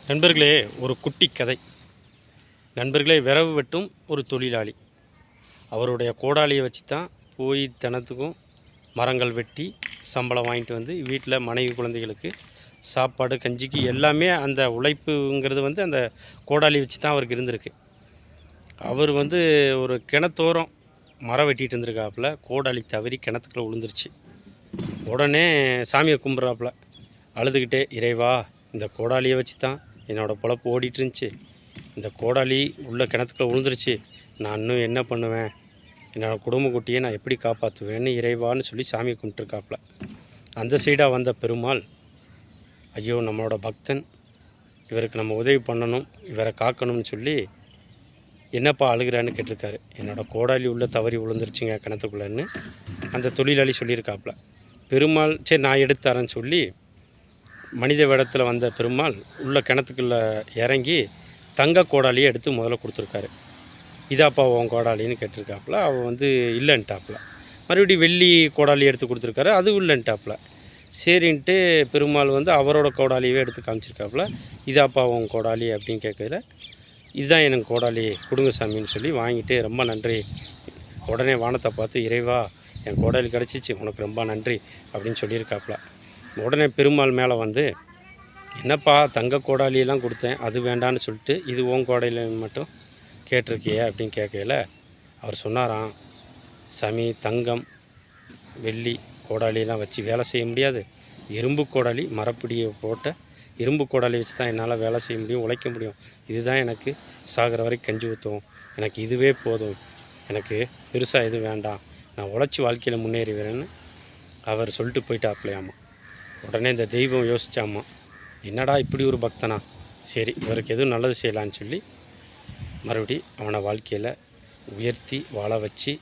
நண்பர்களே, ஒரு குட்டி கதை. நண்பர்களே, விறகு வெட்டும் ஒரு தொழிலாளி. அவருடைய கோடாலியை வச்சு தான் போய் தினத்துக்கும் மரங்கள் வெட்டி சம்பளம் வாங்கிட்டு வந்து வீட்டில் மனைவி குழந்தைகளுக்கு சாப்பாடு, கஞ்சிக்கு எல்லாமே அந்த உழைப்புங்கிறது அந்த கோடாலி வச்சு தான் அவருக்கு இருந்திருக்கு. அவர் ஒரு கிணத்தோரம் மரம் வெட்டிகிட்டு இருந்திருக்காப்புல. கோடாலி தவறி கிணத்துக்குள்ளே விழுந்துருச்சு. உடனே சாமியை கும்பிட்றாப்புல, அழுதுகிட்டே, இறைவா, இந்த கோடாலியை வச்சு தான் என்னோடய பொழப்பு ஓடிட்டு இருந்துச்சு. இந்த கோடாலி உள்ள கிணத்துக்குள்ள விழுந்துருச்சு. நான் இன்னும் என்ன பண்ணுவேன்? என்னோடய குடும்ப குட்டியை நான் எப்படி காப்பாற்றுவேன்னு இறைவான்னு சொல்லி சாமி கும்பிட்டுருக்காப்புல. அந்த சைடாக வந்த பெருமாள், ஐயோ, நம்மளோட பக்தன், இவருக்கு நம்ம உதவி பண்ணணும், இவரை காக்கணும்னு சொல்லி, என்னப்பா அழுகிறான்னு கேட்டிருக்காரு. என்னோடய கோடாலி உள்ளே தவறி விழுந்துருச்சுங்க கிணத்துக்குள்ளேன்னு அந்த தொழிலாளி சொல்லியிருக்காப்புல. பெருமாள், சரி நான் எடுத்து தரேன்னு சொல்லி மனித வேடத்தில் வந்த பெருமாள் உள்ள கிணத்துக்குள்ளே இறங்கி தங்க கோடாலியை எடுத்து முதல்ல கொடுத்துருக்காரு. இதாப்பா உன் கோடாலின்னு கேட்டிருக்காப்புல. அவன் இல்லைன்ட்டாப்புல. மறுபடியும் வெள்ளி கோடாலி எடுத்து கொடுத்துருக்காரு, அதுவும் இல்லைன்ட்டாப்புல. சரின்ட்டு பெருமாள் அவரோட கோடாலியவே எடுத்து காமிச்சிருக்காப்புல. இதாப்பா உன் கோடாலி அப்படின்னு கேட்கல, இதுதான் எனக்கு கோடாலி, கொடுங்க சாமின்னு சொல்லி வாங்கிட்டு, ரொம்ப நன்றி. உடனே வானத்தை பார்த்து, இறைவா, என் கோடாலி கிடச்சிச்சு, உனக்கு ரொம்ப நன்றி அப்படின்னு சொல்லியிருக்காப்புல. உடனே பெருமாள் மேலே என்னப்பா, தங்க கோடாலியெல்லாம் கொடுத்தேன், அது வேண்டான்னு சொல்லிட்டு இது ஓன் கோடாலின்னு மட்டும் கேட்டிருக்கியே அப்படின்னு கேட்கல, அவர் சொன்னாராம், சாமி, தங்கம் வெள்ளி கோடாலியெல்லாம் வச்சு வேலை செய்ய முடியாது. இரும்பு கோடாலி, மரப்பிடியை போட்ட இரும்பு கோடாலி வச்சு தான் என்னால் வேலை செய்ய முடியும், உழைக்க முடியும். இதுதான் எனக்கு சாகிற வரைக்கும் கஞ்சி ஊற்றும். எனக்கு இதுவே போதும், எனக்கு பெருசாக எதுவும் வேண்டாம், நான் உழைச்சி வாழ்க்கையில் முன்னேறிவேன்னு அவர் சொல்லிட்டு போயிட்டாப்லையாம்மா. உடனே இந்த தெய்வம் யோசிச்சாம்மா, என்னடா இப்படி ஒரு பக்தனா, சரி இவருக்கு எதுவும் நல்லது செய்யலான்னு சொல்லி மறுபடி அவனை வாழ்க்கையில் உயர்த்தி வாழ வச்சு